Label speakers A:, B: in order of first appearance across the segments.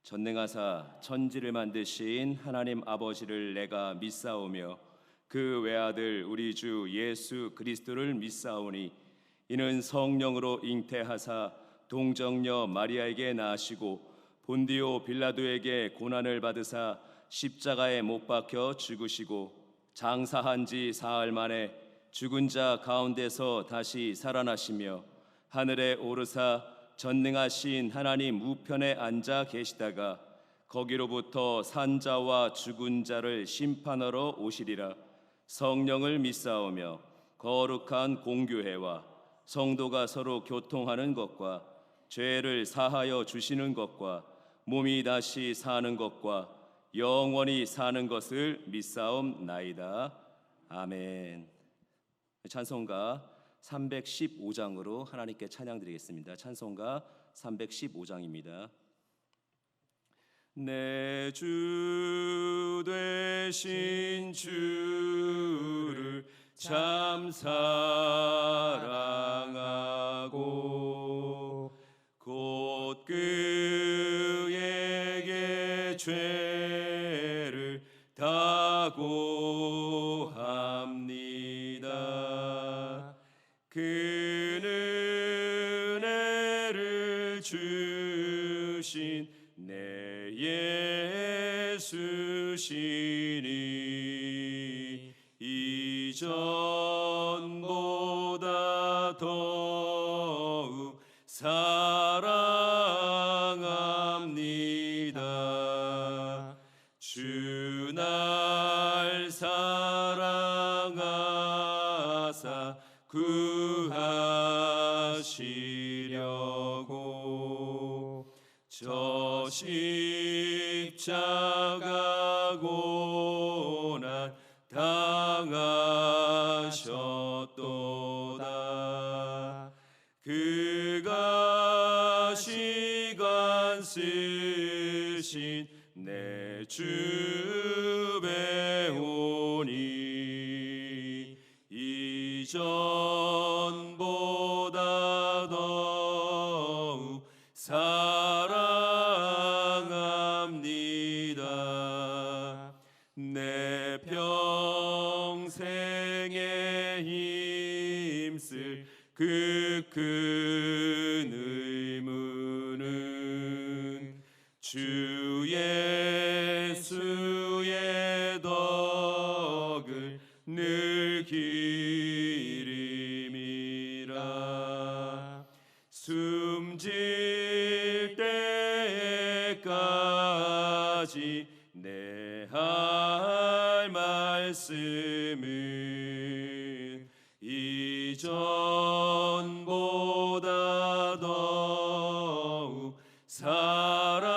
A: 전능하사 천지를 만드신 하나님 아버지를 내가 믿사오며 그 외아들 우리 주 예수 그리스도를 믿사오니 이는 성령으로 잉태하사 동정녀 마리아에게 낳으시고 본디오 빌라도에게 고난을 받으사 십자가에 못 박혀 죽으시고 장사한 지 사흘 만에 죽은 자 가운데서 다시 살아나시며 하늘에 오르사 전능하신 하나님 우편에 앉아 계시다가 거기로부터 산자와 죽은 자를 심판하러 오시리라. 성령을 믿사오며 거룩한 공교회와 성도가 서로 교통하는 것과 죄를 사하여 주시는 것과 몸이 다시 사는 것과 영원히 사는 것을 믿사옵나이다. 아멘. 찬송가 315장으로 하나님께 찬양드리겠습니다. 찬송가 315장입니다. 내 주 되신 주를 참 사랑하고 곧 그에게 죄를 다고 합니다. 그는 은혜를 주신 내 예수시니 이전보다 더욱 사랑합니다. 주 날 사랑하사 구하시려고 저 십자가 고난 당하셨도다. 그가 시간 쓰신 내 주 배우니 이전보다 더욱 사랑합니다. 내 평생에 힘쓸 그 큰 의무는 주 예수의 덕을 늘 기림이라. 숨질 때까지 내 할 말씀은 이전보다 더욱 사랑합니다.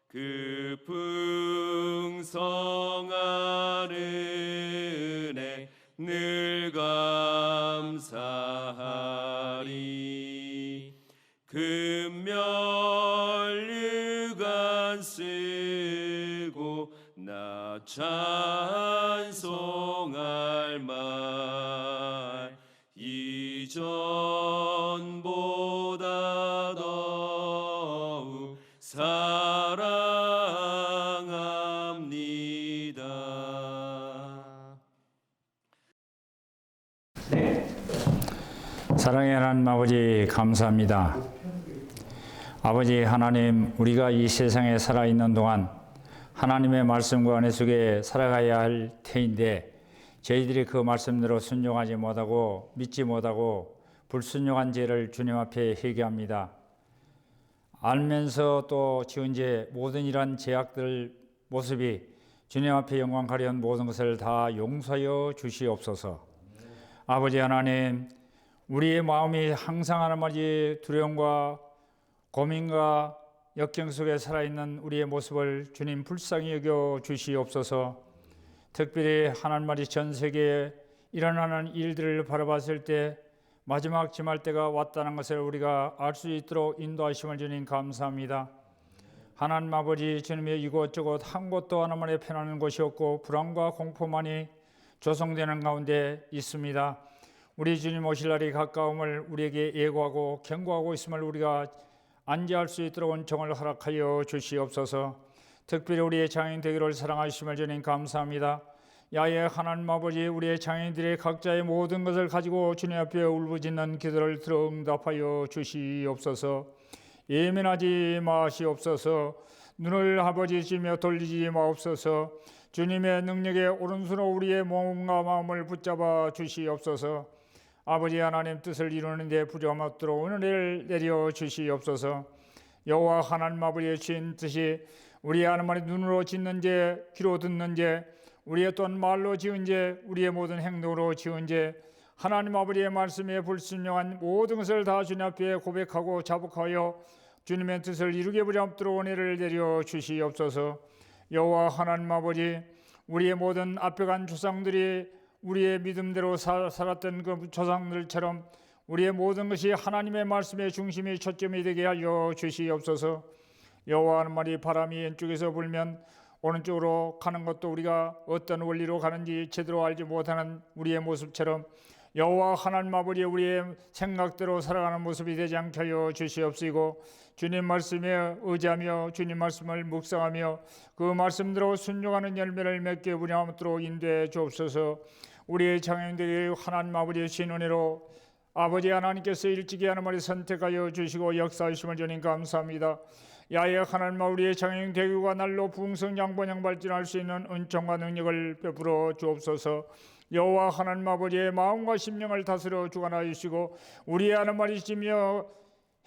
A: 그 풍성한 은혜 늘 감사하리. 금면류관 쓰고 나 찬송할 말 이전보다 더욱 사랑합니다.
B: 사랑의 하나님 아버지 감사합니다. 아버지 하나님, 우리가 이 세상에 살아있는 동안 하나님의 말씀과 은혜 속에 살아가야 할 터인데 저희들이 그 말씀대로 순종하지 못하고 믿지 못하고 불순종한 죄를 주님 앞에 회개합니다. 알면서 또 지은 죄 모든 이러한 죄악들 모습이 주님 앞에 영광 가려운 모든 것을 다 용서하여 주시옵소서. 아버지 하나님, 우리의 마음이 항상 하나님의 두려움과 고민과 역경 속에 살아있는 우리의 모습을 주님 불쌍히 여겨 주시옵소서. 특별히 하나님의 전 세계에 일어나는 일들을 바라봤을 때 마지막 짐할 때가 왔다는 것을 우리가 알 수 있도록 인도하심을 주님 감사합니다. 하나님 아버지, 주님의 이곳저곳 한 곳도 하나님의 편안한 곳이 없고 불안과 공포만이 조성되는 가운데 있습니다. 우리 주님 오실 날이 가까움을 우리에게 예고하고 경고하고 있음을 우리가 안지할 수 있도록 은총을 허락하여 주시옵소서. 특별히 우리의 장인 되기를 사랑하심을 주님 감사합니다. 야외 하나님 아버지, 우리의 장인들의 각자의 모든 것을 가지고 주님 앞에 울부짖는 기도를 들어 응답하여 주시옵소서. 예민하지 마시옵소서. 눈을 아버지 주며 돌리지 마옵소서. 주님의 능력에 오른손으로 우리의 몸과 마음을 붙잡아 주시옵소서. 아버지 하나님 뜻을 이루는 데 부족함 없도록 은혜를 내려 주시옵소서. 여호와 하나님 아버지의 주신 뜻이 우리 하나님의 눈으로 짓는 죄, 귀로 듣는 죄, 우리의 또한 말로 지은 죄, 우리의 모든 행동으로 지은 죄, 하나님 아버지의 말씀에 불순종한 모든 것을 다 주님 앞에 고백하고 자복하여 주님의 뜻을 이루게 부족함도록 은혜를 내려 주시옵소서. 여호와 하나님 아버지, 우리의 모든 앞에 간 조상들이 우리의 믿음대로 살았던 그 조상들처럼 우리의 모든 것이 하나님의 말씀의 중심이 초점이 되게 하여 주시옵소서. 여호와 하나님의 바람이 왼쪽에서 불면 오른쪽으로 가는 것도 우리가 어떤 원리로 가는지 제대로 알지 못하는 우리의 모습처럼 여호와 하나님 아버지, 우리의 생각대로 살아가는 모습이 되지 않게 하여 주시옵시고, 주님 말씀에 의지하며 주님 말씀을 묵상하며 그 말씀대로 순종하는 열매를 맺게 부려함도록 인도해 주옵소서. 우리의 장인들이 하나님 아버지의 신은혜로 아버지 하나님께서 일찍이 하나님을 선택하여 주시고 역사하심을 주님 감사합니다. 야외 하나님, 우리의 장인 대교가 날로 풍성장번영 발전할 수 있는 은총과 능력을 베풀어 주옵소서. 여호와 하나님 아버지의 마음과 심령을 다스려 주관하여 주시고 우리의 하나님이시며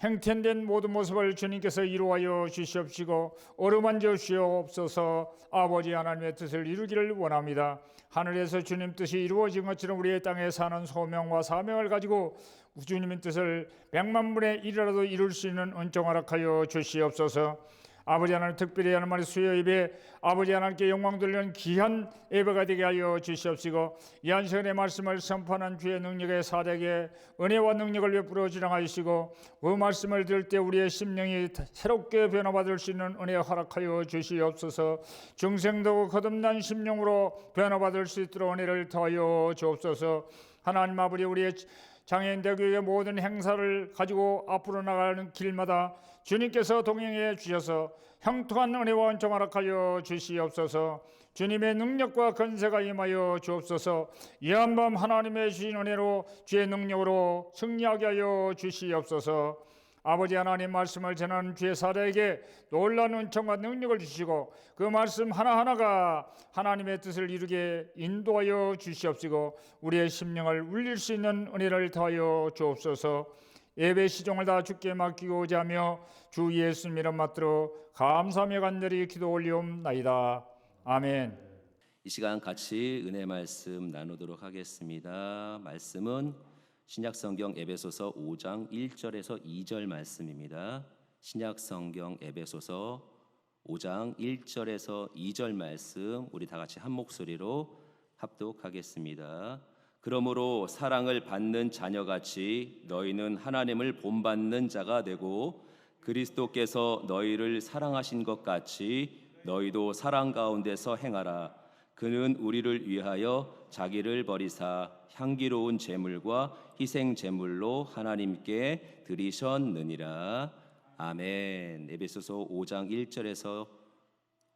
B: 행태된 모든 모습을 주님께서 이루하여 주시옵시고 어루만져 주시옵소서. 아버지 하나님의 뜻을 이루기를 원합니다. 하늘에서 주님 뜻이 이루어진 것처럼 우리의 땅에 사는 소명과 사명을 가지고 주님의 뜻을 100만 분의 1이라도 이룰 수 있는 은총 허락하여 주시옵소서. 아버지 하나님, 특별히 하나님의 수요 예배, 아버지 하나님께 영광 돌리는 귀한 예배가 되게 하여 주시옵시고 이 한 시간의 말씀을 선포하는 주의 능력의 사대에게 은혜와 능력을 베풀어 주장하여 주시고 그 말씀을 들을 때 우리의 심령이 새롭게 변화받을 수 있는 은혜 허락하여 주시옵소서. 중생도 거듭난 심령으로 변화받을 수 있도록 은혜를 더하여 주옵소서. 하나님 아버지, 우리의 장애인 대교의 모든 행사를 가지고 앞으로 나가는 길마다 주님께서 동행해 주셔서 형통한 은혜와 은총 허락하여 주시옵소서. 주님의 능력과 건세가 임하여 주옵소서. 이 한밤 하나님의 주신 은혜로 주의 능력으로 승리하게 하여 주시옵소서. 아버지 하나님, 말씀을 전하는 주의 사자에게 놀라운 은총과 능력을 주시고 그 말씀 하나하나가 하나님의 뜻을 이루게 인도하여 주시옵시고 우리의 심령을 울릴 수 있는 은혜를 더하여 주옵소서. 예배 시종을 다 주께 맡기고자 하며 주 예수님 이름 받들어 감사하며 간절히 기도 올리옵나이다. 아멘.
A: 이 시간 같이 은혜 말씀 나누도록 하겠습니다. 말씀은 신약성경 에베소서 5장 1절에서 2절 말씀입니다. 신약 성경 에베소서 5장 1절에서 2절 말씀 우리 다 같이 한 목소리로 합독하겠습니다. 그러므로 사랑을 받는 자녀같이 너희는 하나님을 본받는 자가 되고 그리스도께서 너희를 사랑하신 것 같이 너희도 사랑 가운데서 행하라. 그는 우리를 위하여 자기를 버리사 향기로운 제물과 희생 제물로 하나님께 드리셨느니라. 아멘. 에베소서 5장 1절에서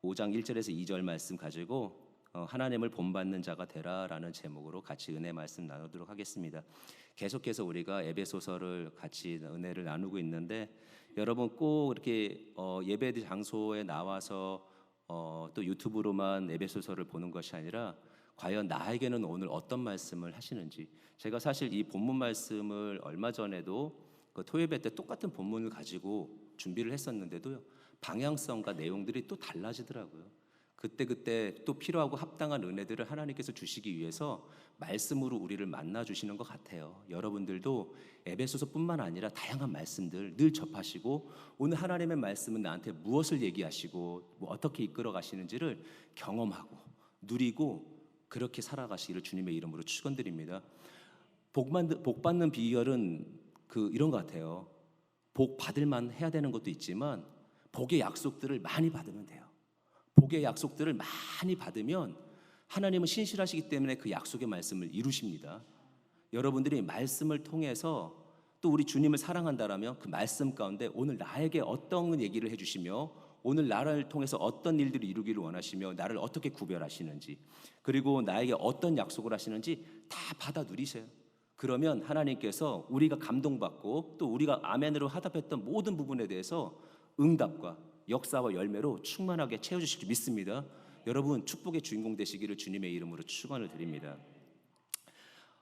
A: 2절 말씀 가지고 하나님을 본받는 자가 되라라는 제목으로 같이 은혜 말씀 나누도록 하겠습니다. 계속해서 우리가 에베소서를 같이 은혜를 나누고 있는데 여러분 꼭 이렇게 예배 장소에 나와서 또 유튜브로만 에베소서를 보는 것이 아니라 과연 나에게는 오늘 어떤 말씀을 하시는지, 제가 사실 이 본문 말씀을 얼마 전에도 그 토요예배 때 똑같은 본문을 가지고 준비를 했었는데도요, 방향성과 내용들이 또 달라지더라고요. 그때 또 필요하고 합당한 은혜들을 하나님께서 주시기 위해서 말씀으로 우리를 만나 주시는 것 같아요. 여러분들도 에베소서뿐만 아니라 다양한 말씀들 늘 접하시고 오늘 하나님의 말씀은 나한테 무엇을 얘기하시고 어떻게 이끌어 가시는지를 경험하고 누리고 그렇게 살아가시기를 주님의 이름으로 축원드립니다. 복 받는 비결은 이런 것 같아요. 복 받을만 해야 되는 것도 있지만 복의 약속들을 많이 받으면 돼요. 복의 약속들을 많이 받으면 하나님은 신실하시기 때문에 그 약속의 말씀을 이루십니다. 여러분들이 말씀을 통해서 또 우리 주님을 사랑한다라면 그 말씀 가운데 오늘 나에게 어떤 얘기를 해주시며 오늘 나를 통해서 어떤 일들을 이루기를 원하시며 나를 어떻게 구별하시는지 그리고 나에게 어떤 약속을 하시는지 다 받아 누리세요. 그러면 하나님께서 우리가 감동받고 또 우리가 아멘으로 화답했던 모든 부분에 대해서 응답과 역사와 열매로 충만하게 채워주실 줄 믿습니다. 여러분 축복의 주인공 되시기를 주님의 이름으로 축원을 드립니다.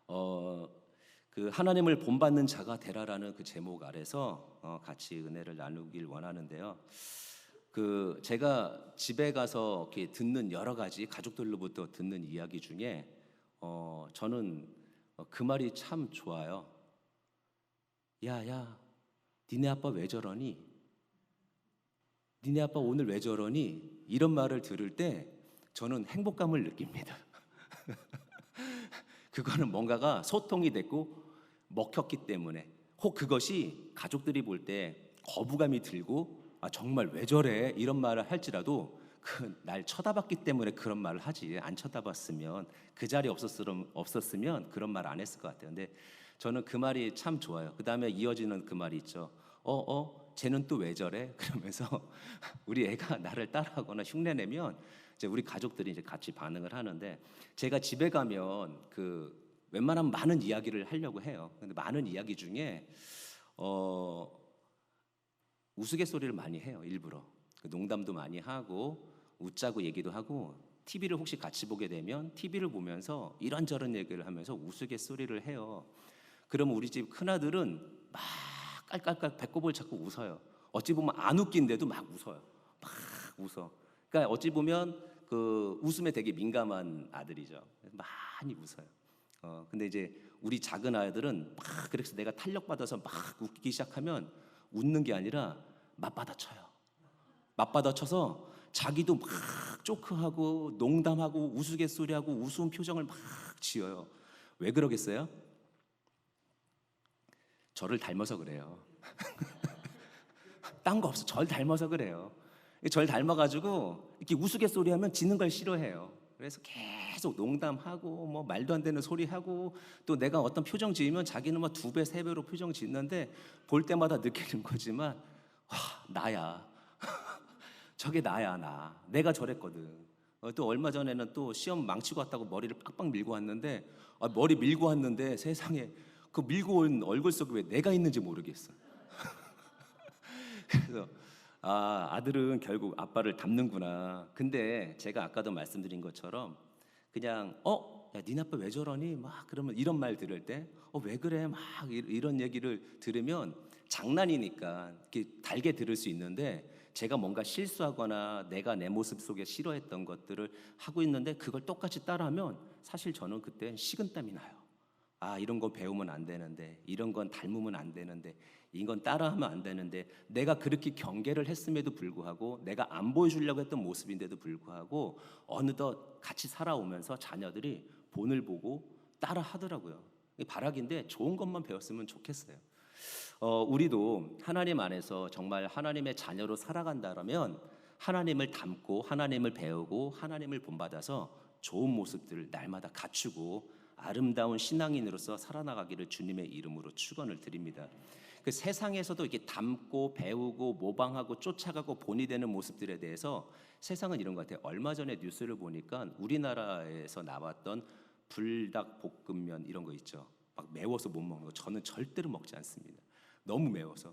A: 그 하나님을 본받는 자가 되라라는 그 제목 아래서 같이 은혜를 나누길 원하는데요. 제가 집에 가서 이렇게 듣는 여러 가지 가족들로부터 듣는 이야기 중에 저는 그 말이 참 좋아요. 야, 니네 아빠 왜 저러니? 니네 아빠 오늘 왜 저러니? 이런 말을 들을 때 저는 행복감을 느낍니다. 그거는 뭔가가 소통이 됐고 먹혔기 때문에 혹 그것이 가족들이 볼 때 거부감이 들고 정말 왜 저래? 이런 말을 할지라도 날 쳐다봤기 때문에 그런 말을 하지 안 쳐다봤으면 그 자리에 없었으면 그런 말 안 했을 것 같아요. 근데 저는 그 말이 참 좋아요. 그 다음에 이어지는 그 말이 있죠. 쟤는 또 왜 저래? 그러면서 우리 애가 나를 따라하거나 흉내내면 이제 우리 가족들이 이제 같이 반응을 하는데 제가 집에 가면 웬만하면 많은 이야기를 하려고 해요. 근데 많은 이야기 중에 우스갯소리를 많이 해요. 일부러 농담도 많이 하고 웃자고 얘기도 하고 TV를 혹시 같이 보게 되면 TV를 보면서 이런저런 얘기를 하면서 우스갯소리를 해요. 그러면 우리 집 큰아들은 막 깔깔깔 배꼽을 잡고 웃어요. 어찌 보면 안 웃긴데도 막 웃어요. 막 웃어. 그러니까 어찌 보면 그 웃음에 되게 민감한 아들이죠. 많이 웃어요. 근데 이제 우리 작은 아이들은 막 그래서 내가 탄력받아서 막 웃기 시작하면 웃는 게 아니라 맞받아쳐요. 맞받아쳐서 자기도 막 조크하고 농담하고 우스갯소리하고 우스운 표정을 막 지어요. 왜 그러겠어요? 저를 닮아서 그래요. 딴 거 없어. 저를 닮아서 그래요. 저를 닮아가지고 이렇게 우스갯소리하면 짖는 걸 싫어해요. 그래서 계속 농담하고 뭐 말도 안 되는 소리하고 또 내가 어떤 표정 지으면 자기는 뭐 2배, 3배로 표정 짓는데 볼 때마다 느끼는 거지만 나야. 저게 나야 나. 내가 저랬거든. 또 얼마 전에는 또 시험 망치고 왔다고 머리를 빡빡 밀고 왔는데 머리 밀고 왔는데 세상에 그 밀고 온 얼굴 속에 왜 내가 있는지 모르겠어. 그래서 아들은 결국 아빠를 닮는구나. 근데 제가 아까도 말씀드린 것처럼 그냥 야, 니네 아빠 왜 저러니? 막 그러면 이런 말 들을 때 왜 그래? 막 이런 얘기를 들으면 장난이니까 이렇게 달게 들을 수 있는데 제가 뭔가 실수하거나 내가 내 모습 속에 싫어했던 것들을 하고 있는데 그걸 똑같이 따라하면 사실 저는 그때 식은땀이 나요. 아, 이런 거 배우면 안 되는데, 이런 건 닮으면 안 되는데, 이건 따라하면 안 되는데, 내가 그렇게 경계를 했음에도 불구하고, 내가 안 보여주려고 했던 모습인데도 불구하고 어느덧 같이 살아오면서 자녀들이 본을 보고 따라 하더라고요. 바락인데 좋은 것만 배웠으면 좋겠어요. 우리도 하나님 안에서 정말 하나님의 자녀로 살아간다면 하나님을 닮고 하나님을 배우고 하나님을 본받아서 좋은 모습들을 날마다 갖추고 아름다운 신앙인으로서 살아나가기를 주님의 이름으로 축원을 드립니다. 그 세상에서도 이렇게 닮고 배우고 모방하고 쫓아가고 본이 되는 모습들에 대해서 세상은 이런 것 같아요. 얼마 전에 뉴스를 보니까 우리나라에서 나왔던 불닭볶음면 이런 거 있죠. 막 매워서 못 먹는 거 저는 절대로 먹지 않습니다. 너무 매워서.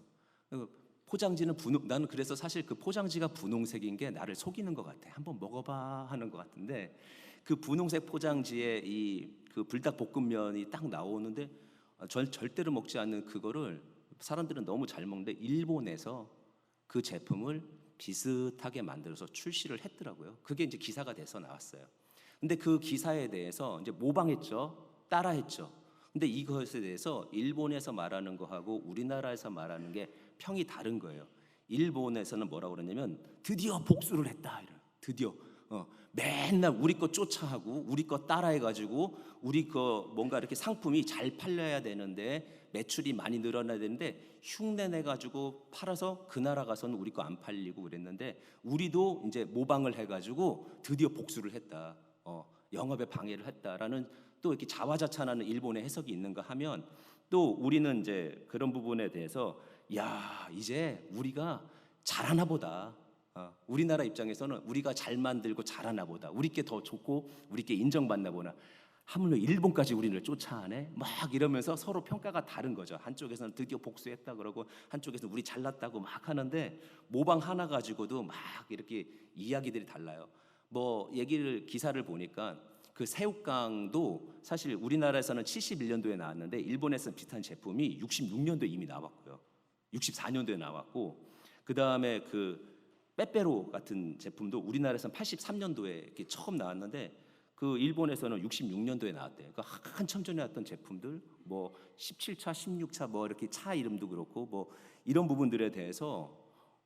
A: 포장지는 분홍, 나는 그래서 사실 그 포장지가 분홍색인 게 나를 속이는 것 같아. 한번 먹어봐 하는 것 같은데 그 분홍색 포장지에 이 그 불닭볶음면이 딱 나오는데 절대로 먹지 않는 그거를 사람들은 너무 잘 먹는데 일본에서 그 제품을 비슷하게 만들어서 출시를 했더라고요. 그게 이제 기사가 돼서 나왔어요. 근데 그 기사에 대해서 이제 모방했죠. 따라했죠. 근데 이것에 대해서 일본에서 말하는 거하고 우리나라에서 말하는 게 평이 다른 거예요. 일본에서는 뭐라고 그러냐면 드디어 복수를 했다. 이래요. 드디어 맨날 우리 거 쫓아하고 우리 거 따라해가지고 우리 거 뭔가 이렇게 상품이 잘 팔려야 되는데 매출이 많이 늘어나야 되는데 흉내내가지고 팔아서 그 나라 가서는 우리 거 안 팔리고 그랬는데 우리도 이제 모방을 해가지고 드디어 복수를 했다. 영업에 방해를 했다라는 또 이렇게 자화자찬하는 일본의 해석이 있는가 하면 또 우리는 이제 그런 부분에 대해서 야 이제 우리가 잘하나 보다. 우리나라 입장에서는 우리가 잘 만들고 잘하나 보다. 우리께 더 좋고 우리께 인정받나 보나. 하물며 일본까지 우리를 쫓아하네. 막 이러면서 서로 평가가 다른 거죠. 한쪽에서는 드디어 복수했다 그러고 한쪽에서는 우리 잘났다고 막 하는데 모방 하나 가지고도 막 이렇게 이야기들이 달라요. 뭐 기사를 보니까 그 새우깡도 사실 우리나라에서는 71년도에 나왔는데 일본에서는 비슷한 제품이 66년도에 이미 나왔고요. 64년도에 나왔고 그 다음에 그 빼빼로 같은 제품도 우리나라에서는 83년도에 이렇게 처음 나왔는데 그 일본에서는 66년도에 나왔대요. 그러니까 한참 전에 나왔던 제품들 뭐 17차, 16차 뭐 이렇게 차 이름도 그렇고 뭐 이런 부분들에 대해서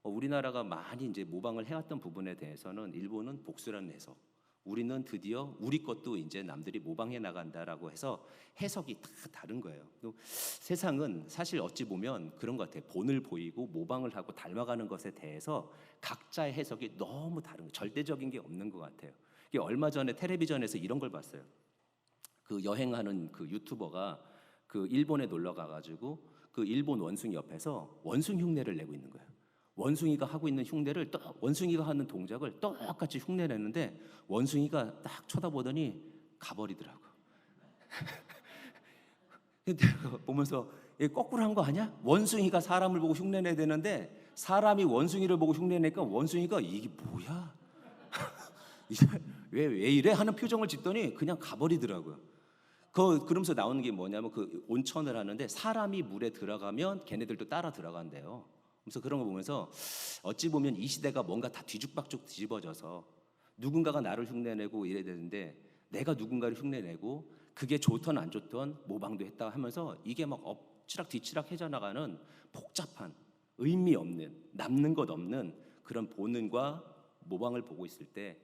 A: 우리나라가 많이 이제 모방을 해왔던 부분에 대해서는 일본은 복수라는 해석, 우리는 드디어 우리 것도 이제 남들이 모방해 나간다라고 해서 해석이 다 다른 거예요. 또 세상은 사실 어찌 보면 그런 것 같아요. 본을 보이고 모방을 하고 닮아가는 것에 대해서 각자의 해석이 너무 다른 거예요. 절대적인 게 없는 것 같아요. 이게 얼마 전에 텔레비전에서 이런 걸 봤어요. 그 여행하는 그 유튜버가 그 일본에 놀러 가가지고 그 일본 원숭이 옆에서 원숭이 흉내를 내고 있는 거예요. 원숭이가 하고 있는 흉내를 원숭이가 하는 동작을 똑같이 흉내내는데 원숭이가 딱 쳐다보더니 가버리더라고. 근데 보면서 얘 거꾸로 한 거 아니야? 원숭이가 사람을 보고 흉내내야 되는데 사람이 원숭이를 보고 흉내내니까 원숭이가 이게 뭐야? 왜 이래? 하는 표정을 짓더니 그냥 가버리더라고요. 그러면서 나오는 게 뭐냐면 그 온천을 하는데 사람이 물에 들어가면 걔네들도 따라 들어간대요. 그래서 그런 거 보면서 어찌 보면 이 시대가 뭔가 다 뒤죽박죽 뒤집어져서 누군가가 나를 흉내내고 이래야 되는데 내가 누군가를 흉내내고 그게 좋던 안 좋던 모방도 했다 하면서 이게 막 엎치락 뒤치락 해져나가는 복잡한 의미 없는 남는 것 없는 그런 본능과 모방을 보고 있을 때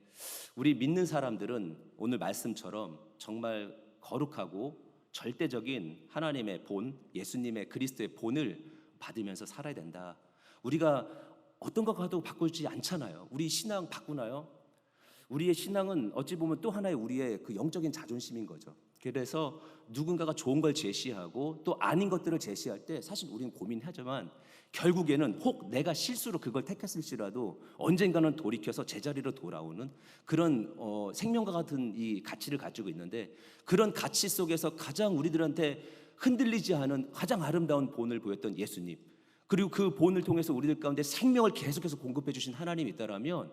A: 우리 믿는 사람들은 오늘 말씀처럼 정말 거룩하고 절대적인 하나님의 본, 예수님의 그리스도의 본을 받으면서 살아야 된다. 우리가 어떤 것 가도 바꾸지 않잖아요. 우리 신앙 바꾸나요? 우리의 신앙은 어찌 보면 또 하나의 우리의 그 영적인 자존심인 거죠. 그래서 누군가가 좋은 걸 제시하고 또 아닌 것들을 제시할 때 사실 우리는 고민하지만 결국에는 혹 내가 실수로 그걸 택했을지라도 언젠가는 돌이켜서 제자리로 돌아오는 그런 생명과 같은 이 가치를 가지고 있는데 그런 가치 속에서 가장 우리들한테 흔들리지 않은 가장 아름다운 본을 보였던 예수님, 그리고 그 본을 통해서 우리들 가운데 생명을 계속해서 공급해 주신 하나님이 있다라면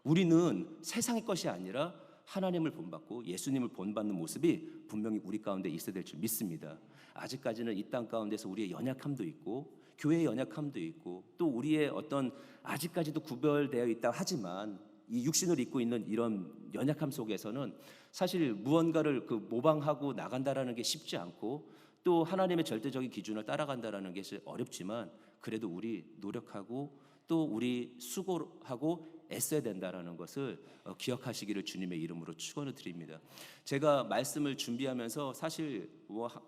A: 우리는 세상의 것이 아니라 하나님을 본받고 예수님을 본받는 모습이 분명히 우리 가운데 있어야 될 줄 믿습니다. 아직까지는 이 땅 가운데서 우리의 연약함도 있고 교회의 연약함도 있고 또 우리의 어떤 아직까지도 구별되어 있다 하지만 이 육신을 입고 있는 이런 연약함 속에서는 사실 무언가를 모방하고 나간다라는 게 쉽지 않고 또 하나님의 절대적인 기준을 따라간다라는 게 어렵지만 그래도 우리 노력하고 또 우리 수고하고 애써야 된다라는 것을 기억하시기를 주님의 이름으로 축원을 드립니다. 제가 말씀을 준비하면서 사실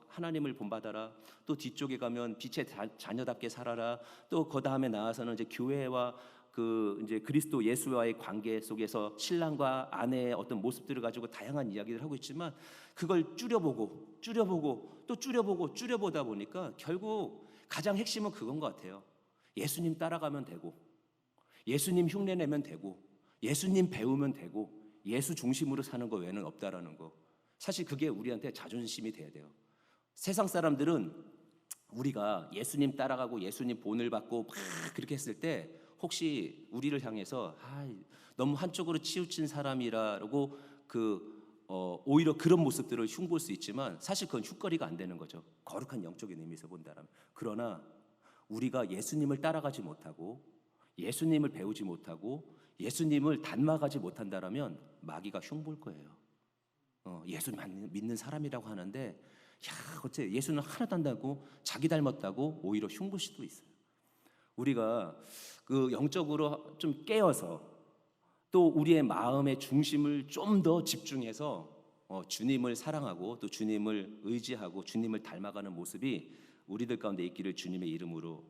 A: 하나님을 본받아라, 또 뒤쪽에 가면 빛의 자녀답게 살아라, 또 그 다음에 나와서는 이제 교회와 이제 그리스도 예수와의 관계 속에서 신랑과 아내의 어떤 모습들을 가지고 다양한 이야기를 하고 있지만 그걸 줄여보고 또 줄여보다 보니까 결국 가장 핵심은 그건 것 같아요. 예수님 따라가면 되고, 예수님 흉내내면 되고, 예수님 배우면 되고, 예수 중심으로 사는 거 외에는 없다라는 거. 사실 그게 우리한테 자존심이 돼야 돼요. 세상 사람들은 우리가 예수님 따라가고 예수님 본을 받고 막 그렇게 했을 때 혹시 우리를 향해서 너무 한쪽으로 치우친 사람이라고 오히려 그런 모습들을 흉볼 수 있지만 사실 그건 흉거리가 안 되는 거죠. 거룩한 영적인 의미에서 본다면. 그러나 우리가 예수님을 따라가지 못하고 예수님을 배우지 못하고 예수님을 닮아가지 못한다라면 마귀가 흉볼 거예요. 예수 믿는 사람이라고 하는데 어째 예수는 하나도 안 닮고 자기 닮았다고 오히려 흉볼 수도 있어요. 우리가 영적으로 좀 깨어서 또 우리의 마음의 중심을 좀 더 집중해서 주님을 사랑하고 또 주님을 의지하고 주님을 닮아가는 모습이 우리들 가운데 있기를 주님의 이름으로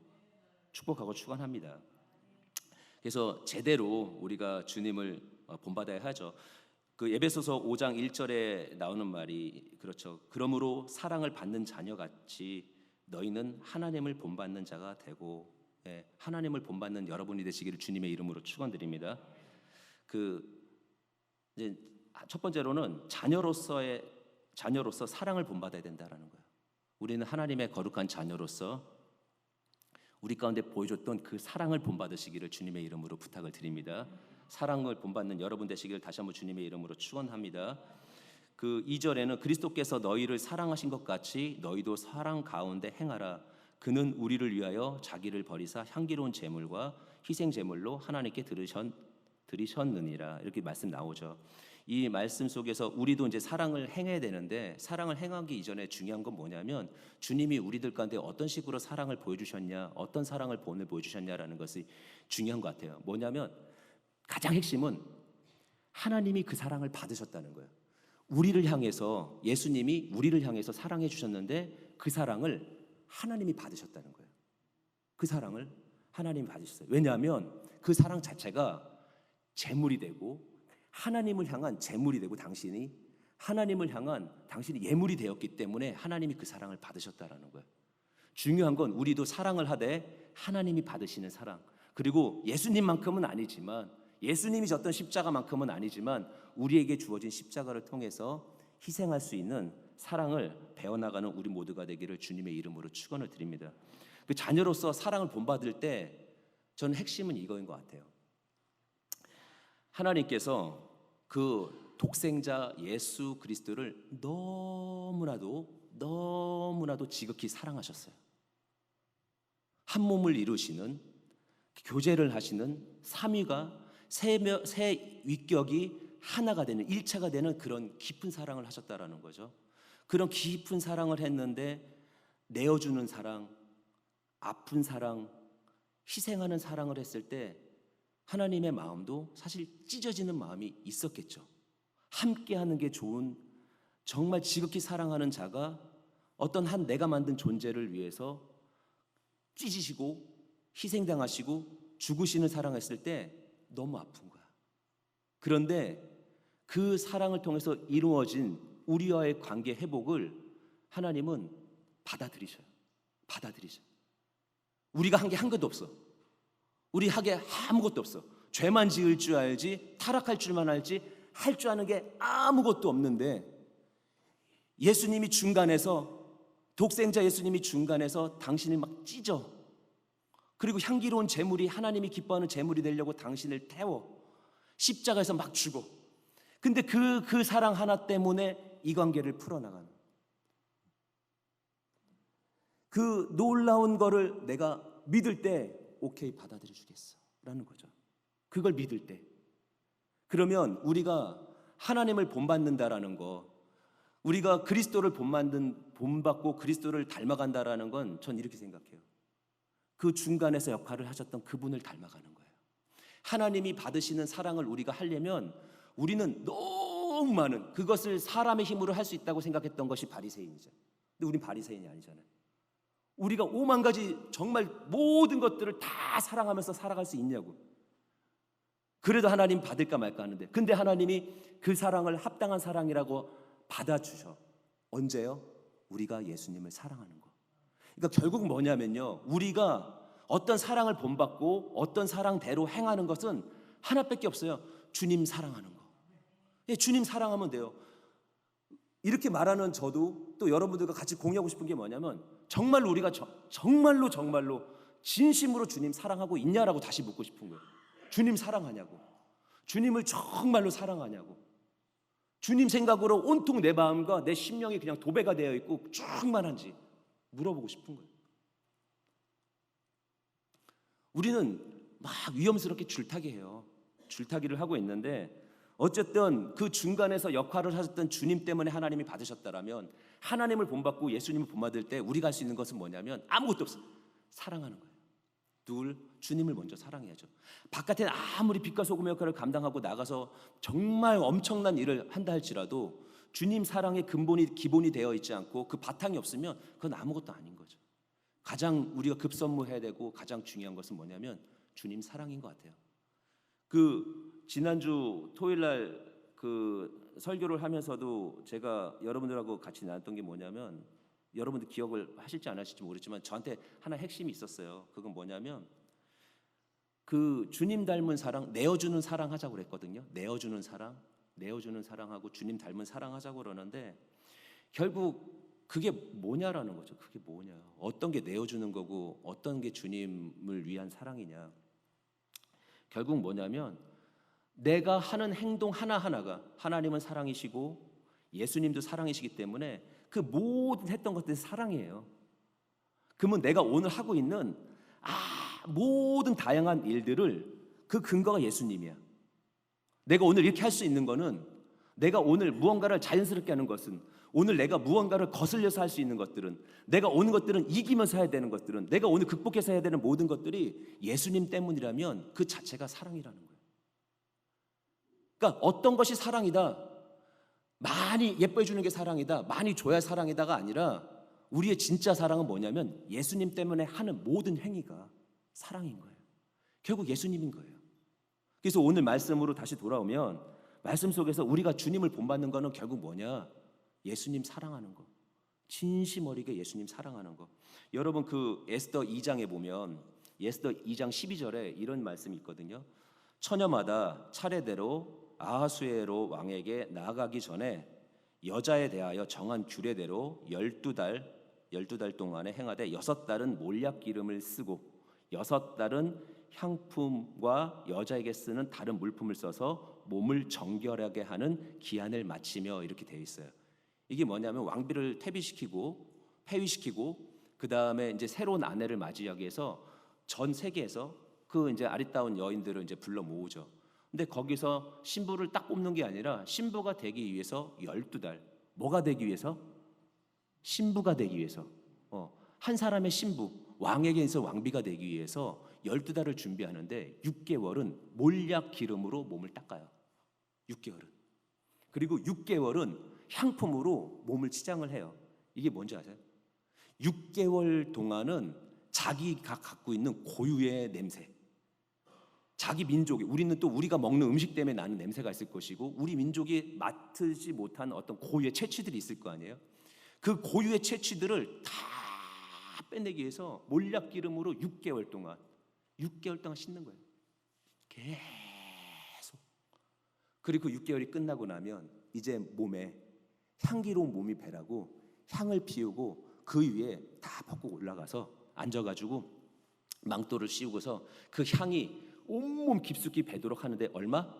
A: 축복하고 축원합니다. 그래서 제대로 우리가 주님을 본받아야 하죠. 에베소서 5장 1절에 나오는 말이 그렇죠. 그러므로 사랑을 받는 자녀같이 너희는 하나님을 본받는 자가 되고, 하나님을 본받는 여러분이 되시기를 주님의 이름으로 축원드립니다. 이제 첫 번째로는 자녀로서 사랑을 본받아야 된다라는 거예요. 우리는 하나님의 거룩한 자녀로서 우리 가운데 보여줬던 그 사랑을 본받으시기를 주님의 이름으로 부탁을 드립니다. 사랑을 본받는 여러분 되시기를 다시 한번 주님의 이름으로 축원합니다. 2절에는 그리스도께서 너희를 사랑하신 것 같이 너희도 사랑 가운데 행하라. 그는 우리를 위하여 자기를 버리사 향기로운 제물과 희생 제물로 하나님께 드리셨느니라. 이렇게 말씀 나오죠. 이 말씀 속에서 우리도 이제 사랑을 행해야 되는데 사랑을 행하기 이전에 중요한 건 뭐냐면 주님이 우리들 가운데 어떤 식으로 사랑을 보여주셨냐, 어떤 사랑을 본을 보여주셨냐라는 것이 중요한 것 같아요. 뭐냐면 가장 핵심은 하나님이 그 사랑을 받으셨다는 거예요. 우리를 향해서 예수님이 우리를 향해서 사랑해 주셨는데 그 사랑을 하나님이 받으셨다는 거예요. 그 사랑을 하나님이 받으셨어요. 왜냐하면 그 사랑 자체가 제물이 되고 하나님을 향한 제물이 되고 당신이 하나님을 향한 당신이 예물이 되었기 때문에 하나님이 그 사랑을 받으셨다라는 거예요. 중요한 건 우리도 사랑을 하되 하나님이 받으시는 사랑, 그리고 예수님만큼은 아니지만 예수님이 졌던 십자가만큼은 아니지만 우리에게 주어진 십자가를 통해서 희생할 수 있는 사랑을 배워나가는 우리 모두가 되기를 주님의 이름으로 축원을 드립니다. 그 자녀로서 사랑을 본받을 때 저는 핵심은 이거인 것 같아요. 하나님께서 그 독생자 예수 그리스도를 너무나도 지극히 사랑하셨어요. 한 몸을 이루시는, 교제를 하시는 삼위가 세 위격이 하나가 되는, 일체가 되는 그런 깊은 사랑을 하셨다라는 거죠. 그런 깊은 사랑을 했는데 내어주는 사랑, 아픈 사랑, 희생하는 사랑을 했을 때 하나님의 마음도 사실 찢어지는 마음이 있었겠죠. 함께하는 게 좋은, 정말 지극히 사랑하는 자가 어떤 한 내가 만든 존재를 위해서 찢으시고 희생당하시고 죽으시는 사랑했을 때 너무 아픈 거야. 그런데 그 사랑을 통해서 이루어진 우리와의 관계 회복을 하나님은 받아들이셔요. 우리가 한 게 한 것도 없어. 우리 하게 아무것도 없어. 죄만 지을 줄 알지, 타락할 줄만 알지, 할 줄 아는 게 아무것도 없는데 예수님이 중간에서, 독생자 예수님이 중간에서 당신을 막 찢어. 그리고 향기로운 제물이 하나님이 기뻐하는 제물이 되려고 당신을 태워 십자가에서 막 죽어. 근데 그 사랑 하나 때문에 이 관계를 풀어나가는, 그 놀라운 거를 내가 믿을 때 오케이 받아들여 주겠어 라는 거죠. 그걸 믿을 때. 그러면 우리가 하나님을 본받는다라는 거, 우리가 그리스도를 본받고 그리스도를 닮아간다라는 건 전 이렇게 생각해요. 그 중간에서 역할을 하셨던 그분을 닮아가는 거예요. 하나님이 받으시는 사랑을 우리가 하려면 우리는 너무 많은 그것을 사람의 힘으로 할 수 있다고 생각했던 것이 바리새인이죠. 근데 우린 바리새인이 아니잖아요. 우리가 오만 가지 정말 모든 것들을 다 사랑하면서 살아갈 수 있냐고. 그래도 하나님 받을까 말까 하는데, 근데 하나님이 그 사랑을 합당한 사랑이라고 받아주셔. 언제요? 우리가 예수님을 사랑하는 거. 그러니까 결국 뭐냐면요, 우리가 어떤 사랑을 본받고 어떤 사랑대로 행하는 것은 하나밖에 없어요. 주님 사랑하는 거. 예, 주님 사랑하면 돼요. 이렇게 말하는 저도 또 여러분들과 같이 공유하고 싶은 게 뭐냐면, 정말로 우리가 정말로 진심으로 주님 사랑하고 있냐라고 다시 묻고 싶은 거예요. 주님 사랑하냐고. 주님을 정말로 사랑하냐고. 주님 생각으로 온통 내 마음과 내 심령이 그냥 도배가 되어 있고 충만한지 물어보고 싶은 거예요. 우리는 막 위험스럽게 줄타기해요. 줄타기를 하고 있는데, 어쨌든 그 중간에서 역할을 하셨던 주님 때문에 하나님이 받으셨다라면, 하나님을 본받고 예수님을 본받을 때 우리가 할 수 있는 것은 뭐냐면 아무것도 없어요. 사랑하는 거예요. 둘, 주님을 먼저 사랑해야죠. 바깥에 아무리 빛과 소금의 역할을 감당하고 나가서 정말 엄청난 일을 한다 할지라도 주님 사랑의 기본이 되어 있지 않고 그 바탕이 없으면 그건 아무것도 아닌 거죠. 가장 우리가 급선무해야 되고 가장 중요한 것은 뭐냐면 주님 사랑인 것 같아요. 그 지난주 토요일 날 그 설교를 하면서도 제가 여러분들하고 같이 나눴던 게 뭐냐면, 여러분들 기억을 하실지 안 하실지 모르지만 저한테 하나 핵심이 있었어요. 그건 뭐냐면, 그 주님 닮은 사랑, 내어주는 사랑 하자고 그랬거든요. 내어주는 사랑하고 주님 닮은 사랑 하자고 그러는데, 결국 그게 뭐냐라는 거죠. 그게 뭐냐, 어떤 게 내어주는 거고 어떤 게 주님을 위한 사랑이냐. 결국 뭐냐면, 내가 하는 행동 하나하나가, 하나님은 사랑이시고 예수님도 사랑이시기 때문에 그 모든 했던 것들이 사랑이에요. 그러면 내가 오늘 하고 있는 모든 다양한 일들을 그 근거가 예수님이야. 내가 오늘 이렇게 할 수 있는 거는, 내가 오늘 무언가를 자연스럽게 하는 것은, 오늘 내가 무언가를 거슬려서 할 수 있는 것들은, 내가 오는 것들은 이기면서 해야 되는 것들은, 내가 오늘 극복해서 해야 되는 모든 것들이 예수님 때문이라면 그 자체가 사랑이라는 거예요. 그러니까 어떤 것이 사랑이다, 많이 예뻐해 주는 게 사랑이다, 많이 줘야 사랑이다가 아니라, 우리의 진짜 사랑은 뭐냐면 예수님 때문에 하는 모든 행위가 사랑인 거예요. 결국 예수님인 거예요. 그래서 오늘 말씀으로 다시 돌아오면, 말씀 속에서 우리가 주님을 본받는 거는 결국 뭐냐? 예수님 사랑하는 거. 진심 어리게 예수님 사랑하는 거. 여러분, 그 에스더 2장에 보면, 에스더 2장 12절에 이런 말씀이 있거든요. 처녀마다 차례대로 아하수에로 왕에게 나아가기 전에 여자에 대하여 정한 규례대로 12달 동안에 행하되 6달은 몰약 기름을 쓰고 6달은 향품과 여자에게 쓰는 다른 물품을 써서 몸을 정결하게 하는 기한을 마치며, 이렇게 되어 있어요. 이게 뭐냐면, 왕비를 폐위시키고 그 다음에 이제 새로운 아내를 맞이하기 위해서 전 세계에서 그 이제 아리따운 여인들을 이제 불러 모으죠. 근데 거기서 신부를 딱 뽑는 게 아니라, 신부가 되기 위해서 12달, 뭐가 되기 위해서? 신부가 되기 위해서, 한 사람의 신부, 왕에게서 왕비가 되기 위해서 12달을 준비하는데 6개월은 몰약 기름으로 몸을 닦아요. 6개월은. 그리고 6개월은 향품으로 몸을 치장을 해요. 이게 뭔지 아세요? 6개월 동안은 자기가 갖고 있는 고유의 냄새, 자기 민족이, 우리는 또 우리가 먹는 음식 때문에 나는 냄새가 있을 것이고, 우리 민족이 맡지 못한 어떤 고유의 채취들이 있을 거 아니에요. 그 고유의 채취들을 다 빼내기 위해서 몰약 기름으로 6개월 동안 씻는 거예요. 계속. 그리고 6개월이 끝나고 나면 이제 몸에 향기로운 몸이 배라고 향을 피우고 그 위에 다 벗고 올라가서 앉아가지고 망토를 씌우고서 그 향이 온몸 깊숙이 배도록 하는데 얼마?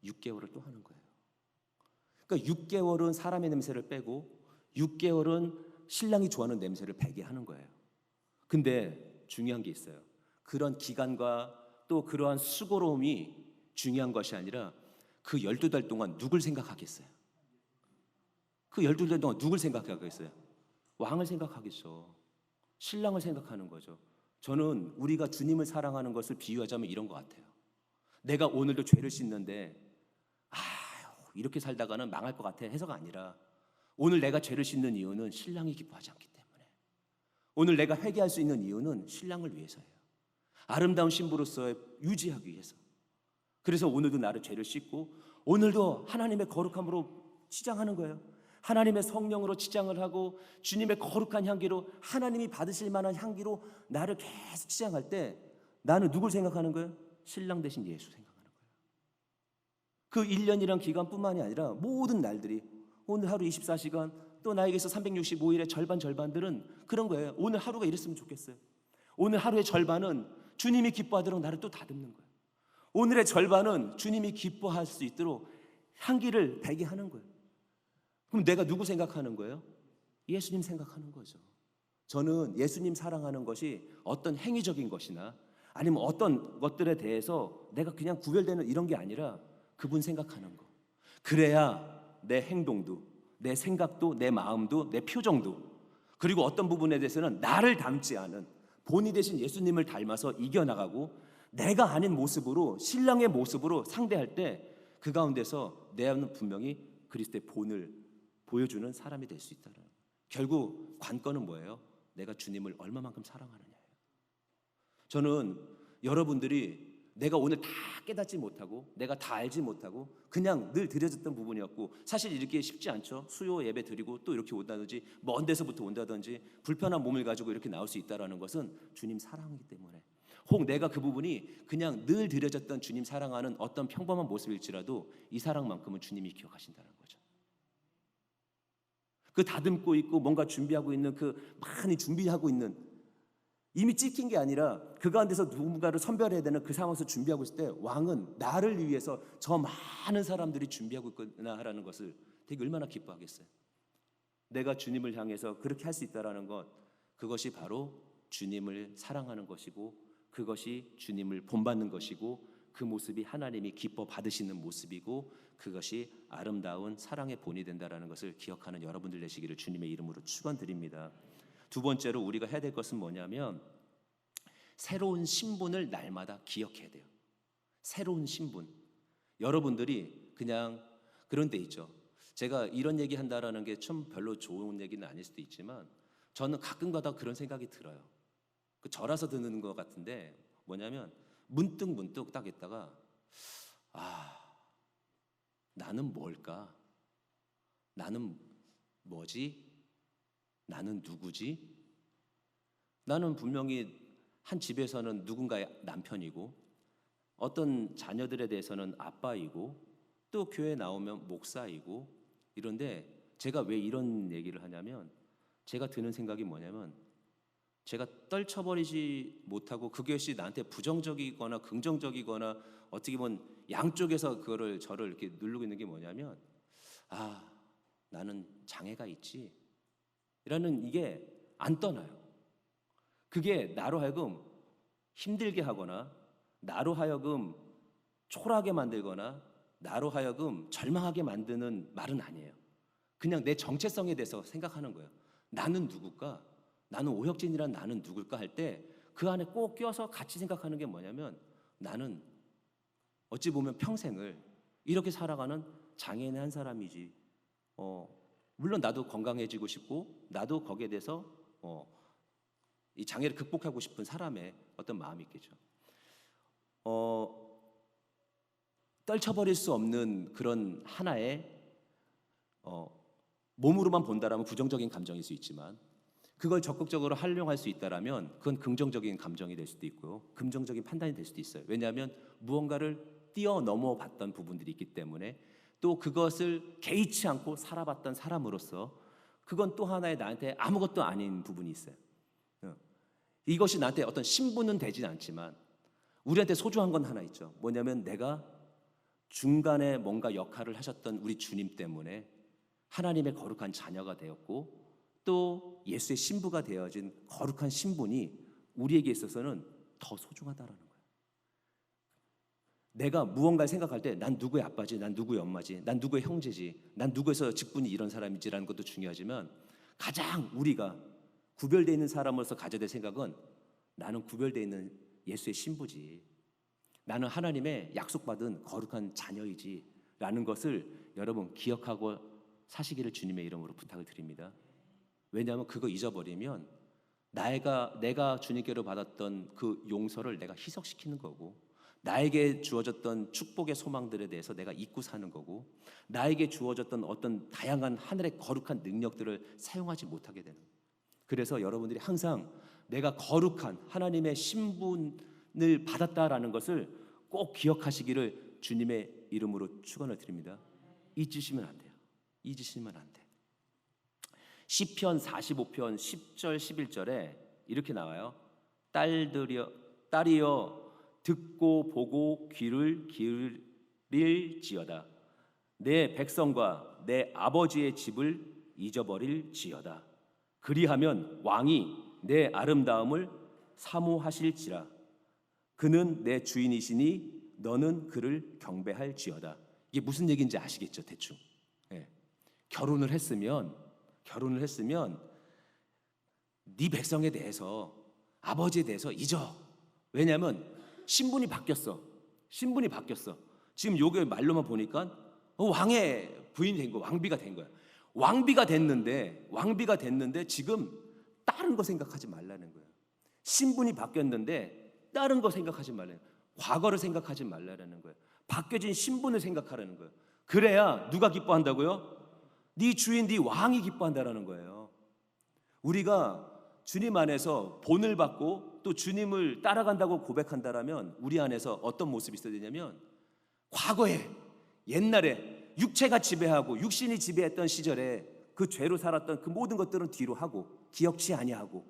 A: 6개월을 또 하는 거예요. 그러니까 6개월은 사람의 냄새를 빼고 6개월은 신랑이 좋아하는 냄새를 배게 하는 거예요. 근데 중요한 게 있어요. 그런 기간과 또 그러한 수고로움이 중요한 것이 아니라, 그 12달 동안 누굴 생각하겠어요? 그 12달 동안 누굴 생각하겠어요? 왕을 생각하겠죠. 신랑을 생각하는 거죠. 저는 우리가 주님을 사랑하는 것을 비유하자면 이런 것 같아요. 내가 오늘도 죄를 씻는데 이렇게 살다가는 망할 것 같아 해서가 아니라, 오늘 내가 죄를 씻는 이유는 신랑이 기뻐하지 않기 때문에, 오늘 내가 회개할 수 있는 이유는 신랑을 위해서예요. 아름다운 신부로서 유지하기 위해서. 그래서 오늘도 나를 죄를 씻고 오늘도 하나님의 거룩함으로 치장하는 거예요. 하나님의 성령으로 치장을 하고 주님의 거룩한 향기로, 하나님이 받으실 만한 향기로 나를 계속 치장할 때 나는 누굴 생각하는 거예요? 신랑 대신 예수 생각하는 거예요. 그 1년이란 기간뿐만이 아니라 모든 날들이, 오늘 하루 24시간, 또 나에게서 365일의 절반들은 그런 거예요. 오늘 하루가 이랬으면 좋겠어요. 오늘 하루의 절반은 주님이 기뻐하도록 나를 또 다듬는 거예요. 오늘의 절반은 주님이 기뻐할 수 있도록 향기를 배게 하는 거예요. 그럼 내가 누구 생각하는 거예요? 예수님 생각하는 거죠. 저는 예수님 사랑하는 것이 어떤 행위적인 것이나 아니면 어떤 것들에 대해서 내가 그냥 구별되는 이런 게 아니라 그분 생각하는 거. 그래야 내 행동도, 내 생각도, 내 마음도, 내 표정도, 그리고 어떤 부분에 대해서는 나를 닮지 않은 본이 되신 예수님을 닮아서 이겨나가고, 내가 아닌 모습으로, 신랑의 모습으로 상대할 때 그 가운데서 내 안은 분명히 그리스도의 본을 보여주는 사람이 될 수 있다는. 결국 관건은 뭐예요? 내가 주님을 얼마만큼 사랑하느냐예요. 저는 여러분들이 내가 오늘 다 깨닫지 못하고 내가 다 알지 못하고 그냥 늘 드려졌던 부분이었고, 사실 이렇게 쉽지 않죠. 수요 예배 드리고 또 이렇게 온다든지, 먼 데서부터 온다든지, 불편한 몸을 가지고 이렇게 나올 수 있다는 것은 주님 사랑이기 때문에. 혹 내가 그 부분이 그냥 늘 드려졌던 주님 사랑하는 어떤 평범한 모습일지라도 이 사랑만큼은 주님이 기억하신다는 거죠. 그 다듬고 있고 뭔가 준비하고 있는, 그 많이 준비하고 있는, 이미 찍힌 게 아니라 그 가운데서 누군가를 선별해야 되는 그 상황에서 준비하고 있을 때, 왕은 나를 위해서 저 많은 사람들이 준비하고 있구나 하라는 것을 되게 얼마나 기뻐하겠어요. 내가 주님을 향해서 그렇게 할 수 있다는 것, 그것이 바로 주님을 사랑하는 것이고, 그것이 주님을 본받는 것이고, 그 모습이 하나님이 기뻐 받으시는 모습이고, 그것이 아름다운 사랑의 본이 된다는 것을 기억하는 여러분들 되시기를 주님의 이름으로 축원드립니다. 두 번째로 우리가 해야 될 것은 뭐냐면, 새로운 신분을 날마다 기억해야 돼요. 새로운 신분. 여러분들이 그냥 그런 데 있죠. 제가 이런 얘기 한다라는 게 좀 별로 좋은 얘기는 아닐 수도 있지만, 저는 가끔가다 그런 생각이 들어요. 그 절아서 드는 것 같은데, 뭐냐면 문득 딱 있다가, 나는 뭘까? 나는 뭐지? 나는 누구지? 나는 분명히 한 집에서는 누군가의 남편이고, 어떤 자녀들에 대해서는 아빠이고, 또 교회 나오면 목사이고, 이런데 제가 왜 이런 얘기를 하냐면, 제가 드는 생각이 뭐냐면, 제가 떨쳐버리지 못하고 그것이 나한테 부정적이거나 긍정적이거나 어떻게 보면 양쪽에서 그거를 저를 이렇게 누르고 있는 게 뭐냐면, 나는 장애가 있지 이라는, 이게 안 떠나요. 그게 나로 하여금 힘들게 하거나, 나로 하여금 초라하게 만들거나, 나로 하여금 절망하게 만드는 말은 아니에요. 그냥 내 정체성에 대해서 생각하는 거예요. 나는 누굴까? 나는 오혁진이란 나는 누굴까 할 때 그 안에 꼭 껴서 같이 생각하는 게 뭐냐면, 나는 어찌 보면 평생을 이렇게 살아가는 장애인의 한 사람이지. 물론 나도 건강해지고 싶고, 나도 거기에 대해서 이 장애를 극복하고 싶은 사람의 어떤 마음이 있겠죠. 떨쳐버릴 수 없는 그런 하나의 몸으로만 본다라면 부정적인 감정일 수 있지만, 그걸 적극적으로 활용할 수 있다라면 그건 긍정적인 감정이 될 수도 있고요, 긍정적인 판단이 될 수도 있어요. 왜냐하면 무언가를 뛰어넘어 봤던 부분들이 있기 때문에, 또 그것을 개의치 않고 살아봤던 사람으로서 그건 또 하나의 나한테 아무것도 아닌 부분이 있어요. 이것이 나한테 어떤 신분은 되진 않지만 우리한테 소중한 건 하나 있죠. 뭐냐면, 내가 중간에 뭔가 역할을 하셨던 우리 주님 때문에 하나님의 거룩한 자녀가 되었고, 또 예수의 신부가 되어진 거룩한 신분이 우리에게 있어서는 더 소중하다라는 거예요. 내가 무언가를 생각할 때 난 누구의 아빠지, 난 누구의 엄마지, 난 누구의 형제지, 난 누구에서 직분이 이런 사람이지라는 것도 중요하지만 가장 우리가 구별되어 있는 사람으로서 가져야 될 생각은 나는 구별되어 있는 예수의 신부지, 나는 하나님의 약속받은 거룩한 자녀이지 라는 것을 여러분 기억하고 사시기를 주님의 이름으로 부탁을 드립니다. 왜냐하면 그거 잊어버리면 내가 주님께로 받았던 그 용서를 내가 희석시키는 거고, 나에게 주어졌던 축복의 소망들에 대해서 내가 잊고 사는 거고, 나에게 주어졌던 어떤 다양한 하늘의 거룩한 능력들을 사용하지 못하게 되는 거예요. 그래서 여러분들이 항상 내가 거룩한 하나님의 신분을 받았다라는 것을 꼭 기억하시기를 주님의 이름으로 축원을 드립니다. 잊으시면 안 돼요. 잊으시면 안 돼. 시편 45편 10절 11절에 이렇게 나와요. 딸이여 듣고 보고 귀를 기울일지어다. 내 백성과 내 아버지의 집을 잊어버릴지어다. 그리하면 왕이 내 아름다움을 사모하실지라. 그는 내 주인이시니 너는 그를 경배할지어다. 이게 무슨 얘기인지 아시겠죠? 대충. 예. 결혼을 했으면 네 백성에 대해서, 아버지에 대해서 잊어. 왜냐하면 신분이 바뀌었어. 지금 요게 말로만 보니까 왕의 부인이 된 거야. 왕비가 된 거야. 왕비가 됐는데 지금 다른 거 생각하지 말라는 거야. 신분이 바뀌었는데 다른 거 생각하지 말라는 거야. 과거를 생각하지 말라는 거야. 바뀌어진 신분을 생각하라는 거야. 그래야 누가 기뻐한다고요? 네 주인, 네 왕이 기뻐한다라는 거예요. 우리가 주님 안에서 본을 받고 또 주님을 따라간다고 고백한다라면 우리 안에서 어떤 모습이 있어야 되냐면, 과거에 옛날에 육체가 지배하고 육신이 지배했던 시절에 그 죄로 살았던 그 모든 것들은 뒤로 하고 기억치 아니하고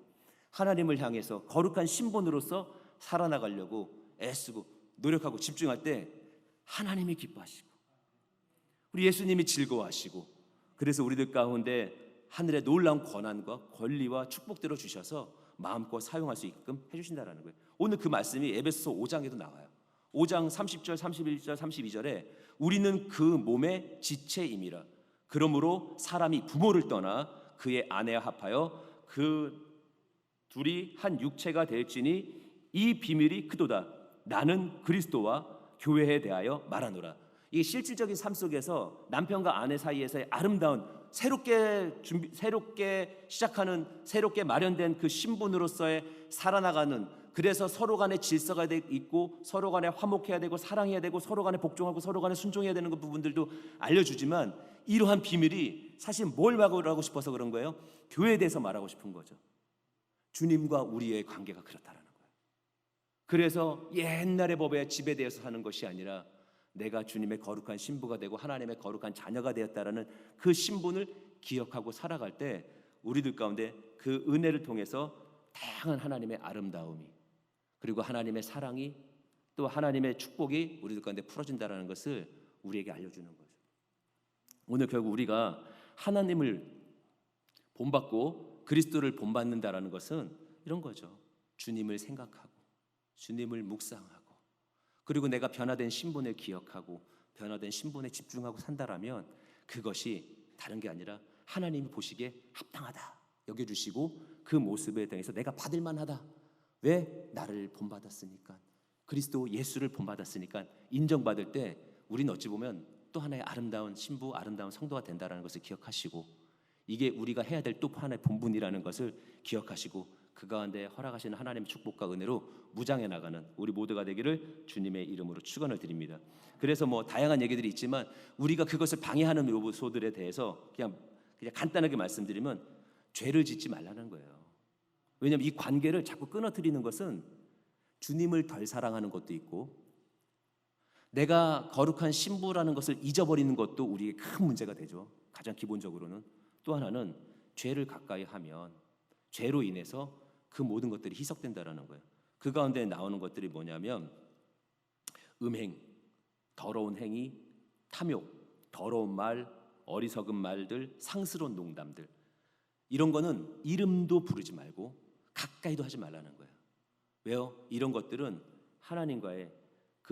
A: 하나님을 향해서 거룩한 신분으로서 살아나가려고 애쓰고 노력하고 집중할 때 하나님이 기뻐하시고 우리 예수님이 즐거워하시고, 그래서 우리들 가운데 하늘의 놀라운 권한과 권리와 축복들을 주셔서 마음껏 사용할 수 있게끔 해주신다라는 거예요. 오늘 그 말씀이 에베소서 5장에도 나와요. 5장 30절, 31절, 32절에 우리는 그 몸의 지체임이라. 그러므로 사람이 부모를 떠나 그의 아내와 합하여 그 둘이 한 육체가 될지니 이 비밀이 크도다. 나는 그리스도와 교회에 대하여 말하노라. 이 실질적인 삶 속에서 남편과 아내 사이에서의 아름다운 새롭게 시작하는, 새롭게 마련된 그 신분으로서의 살아나가는, 그래서 서로 간에 질서가 있고 서로 간에 화목해야 되고 사랑해야 되고 서로 간에 복종하고 서로 간에 순종해야 되는 그 부분들도 알려주지만, 이러한 비밀이 사실 뭘 말하고 싶어서 그런 거예요? 교회에 대해서 말하고 싶은 거죠. 주님과 우리의 관계가 그렇다라는 거예요. 그래서 옛날의 법의 집에 대해서 사는 것이 아니라 내가 주님의 거룩한 신부가 되고 하나님의 거룩한 자녀가 되었다라는 그 신분을 기억하고 살아갈 때 우리들 가운데 그 은혜를 통해서 다양한 하나님의 아름다움이, 그리고 하나님의 사랑이, 또 하나님의 축복이 우리들 가운데 풀어진다라는 것을 우리에게 알려주는 거죠. 오늘 결국 우리가 하나님을 본받고 그리스도를 본받는다라는 것은 이런 거죠. 주님을 생각하고 주님을 묵상하고, 그리고 내가 변화된 신분을 기억하고 변화된 신분에 집중하고 산다라면 그것이 다른 게 아니라 하나님이 보시기에 합당하다 여겨주시고 그 모습에 대해서 내가 받을 만하다. 왜? 나를 본받았으니까, 그리스도 예수를 본받았으니까 인정받을 때 우리는 어찌 보면 또 하나의 아름다운 신부, 아름다운 성도가 된다는 것을 기억하시고, 이게 우리가 해야 될 또 하나의 본분이라는 것을 기억하시고 그 가운데 허락하시는 하나님의 축복과 은혜로 무장해 나가는 우리 모두가 되기를 주님의 이름으로 축원을 드립니다. 그래서 뭐 다양한 얘기들이 있지만 우리가 그것을 방해하는 요소들에 대해서 그냥 간단하게 말씀드리면 죄를 짓지 말라는 거예요. 왜냐하면 이 관계를 자꾸 끊어뜨리는 것은 주님을 덜 사랑하는 것도 있고, 내가 거룩한 신부라는 것을 잊어버리는 것도 우리에게 큰 문제가 되죠. 가장 기본적으로는. 또 하나는 죄를 가까이 하면 죄로 인해서 그 모든 것들이 희석된다라는 거예요. 그 가운데 나오는 것들이 뭐냐면 음행, 더러운 행위, 탐욕, 더러운 말, 어리석은 말들, 상스러운 농담들, 이런 거는 이름도 부르지 말고 가까이도 하지 말라는 거예요. 왜요? 이런 것들은 하나님과의 그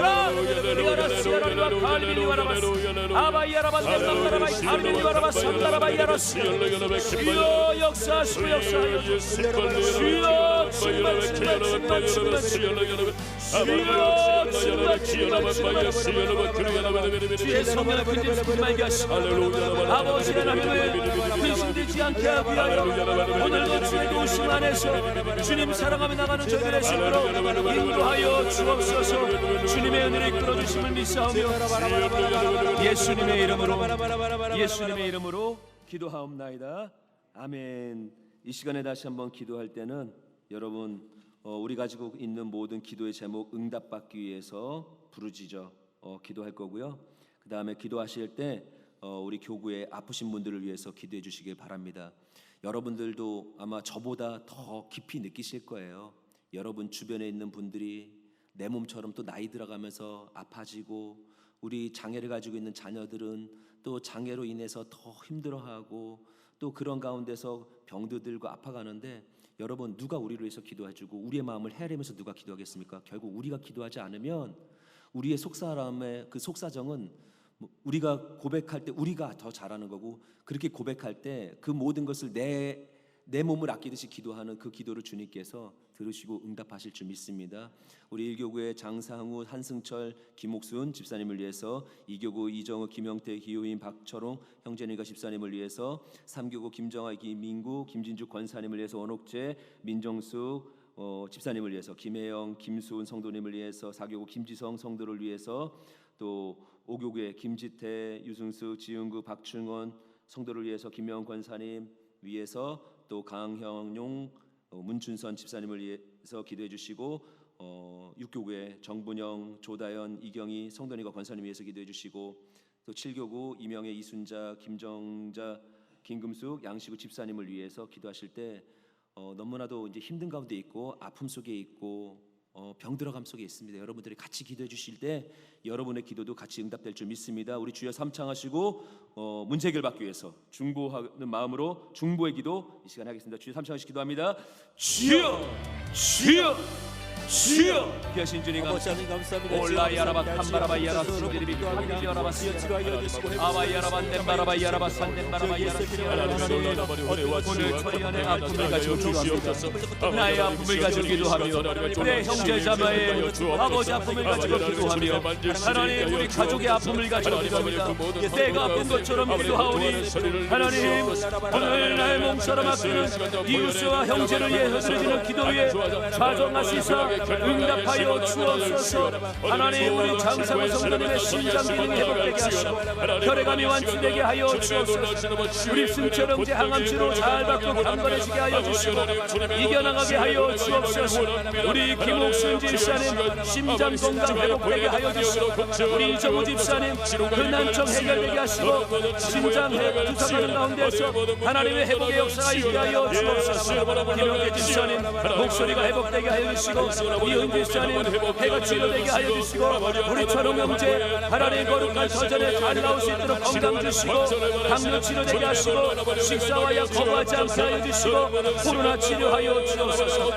A: 리아라 시아라리와 갈비리와라바스 아바이야라바 렘마라바이 아르메니바라바 산다라바이야라스 주여 역사하시고 역사하여 주시옵소서. 주여 정말 주의 성령의 근심 충만케 하시고 아버지의 나님을 근심되지 않게 하기 위하여 오늘도 주의 도우심 안에서 주님 사랑하며 나가는 저들의 심으로 인도하여 주옵소서. 주님의 은혜를 끌어주심을 믿사오며 예수님의 이름으로 기도하옵나이다. 아멘. 이 시간에 다시 한번 기도할 때는 여러분 우리 가지고 있는 모든 기도의 제목 응답받기 위해서 부르짖어 기도할 거고요. 그 다음에 기도하실 때 우리 교구에 아프신 분들을 위해서 기도해 주시길 바랍니다. 여러분들도 아마 저보다 더 깊이 느끼실 거예요. 여러분 주변에 있는 분들이 내 몸처럼 또 나이 들어가면서 아파지고, 우리 장애를 가지고 있는 자녀들은 또 장애로 인해서 더 힘들어하고, 또 그런 가운데서 병도 들고 아파가는데, 여러분 누가 우리를 위해서 기도해주고 우리의 마음을 헤아리면서 누가 기도하겠습니까? 결국 우리가 기도하지 않으면 우리의 속사람의 그 속사정은 우리가 고백할 때 우리가 더 잘하는 거고, 그렇게 고백할 때 그 모든 것을 내 몸을 아끼듯이 기도하는 그 기도를 주님께서 들으시고 응답하실 줄 믿습니다. 우리 일교구의 장상우, 한승철, 김옥순 집사님을 위해서, 이교구 이정우, 김영태, 기호인, 박철홍, 형제님과 집사님을 위해서, 삼교구 김정아, 김민구, 김진주 권사님을 위해서, 원옥재, 민정숙 집사님을 위해서, 김혜영, 김수은 성도님을 위해서, 사교구 김지성 성도를 위해서, 또 오교구의 김지태, 유승수, 지은구, 박충원 성도를 위해서, 김명 권사님 위해서, 또 강형용, 문춘선 집사님을 위해서 기도해 주시고, 육교구의 정분영, 조다연, 이경희 성도님과 권사님 위해서 기도해 주시고, 또 칠교구 이명애, 이순자, 김정자, 김금숙, 양시구 집사님을 위해서 기도하실 때 너무나도 이제 힘든 가운데 있고 아픔 속에 있고 병들어감 속에 있습니다. 여러분들이 같이 기도해 주실 때 여러분의 기도도 같이 응답될 줄 믿습니다. 우리 주여 삼창하시고 문제 해결받기 위해서 중보하는 마음으로 중보의 기도 이 시간에 하겠습니다. 주여 삼창하시 기도합니다. 주여, 주여, 주여, 귀하신 주님 감사합니다. 올라야라바 캄바라바야라 수리리비 카디리아라바 아바야라바 nem바라바야라바 산nem바라바야라 오늘 저희 안에 아픔을 가지고 기도합니다. 나의 아픔을 가지고 기도하며, 내 형제 자매의 아버지 아픔을 가지고 기도하며, 하나님 우리 가족의 아픔을 가지고 기도합니다. 내가 아픈 것처럼 기도하오니 하나님 오늘 나의 몸처럼 아끼는 이웃과 형제를 위해 드리는 기도 위에 좌정하시사 응답하여 주옵소서. 하나님 우리 장상우 성도님의 심장 기능이 회복되게 하시고 혈액암이 완치되게 하여 주옵소서. 우리 승철 형제 항암치료 잘 받고 강건해지게 하여 주시고 이겨나가게 하여 주옵소서. 우리 김옥순 집사님 심장 건강 회복되게 하여 주시고, 우리 이정우 집사님 그 난청 해결되게 하시고 심장 주사하는 가운데서 하나님의 회복의 역사가 있게 하여 주옵소서. 김영태 집사님 목소리가 회복되게 하여 주시고, 이은지 집사님 해가 치료되게 하여 주시고, 우리 철웅 형제 하나님 거룩한 서전에 잘 나올 수 있도록 건강 주시고, 당뇨 치료되게 하시고, 식사와 약 거부하지 않게 하여 주시고, 코로나 치료하여 주옵소서.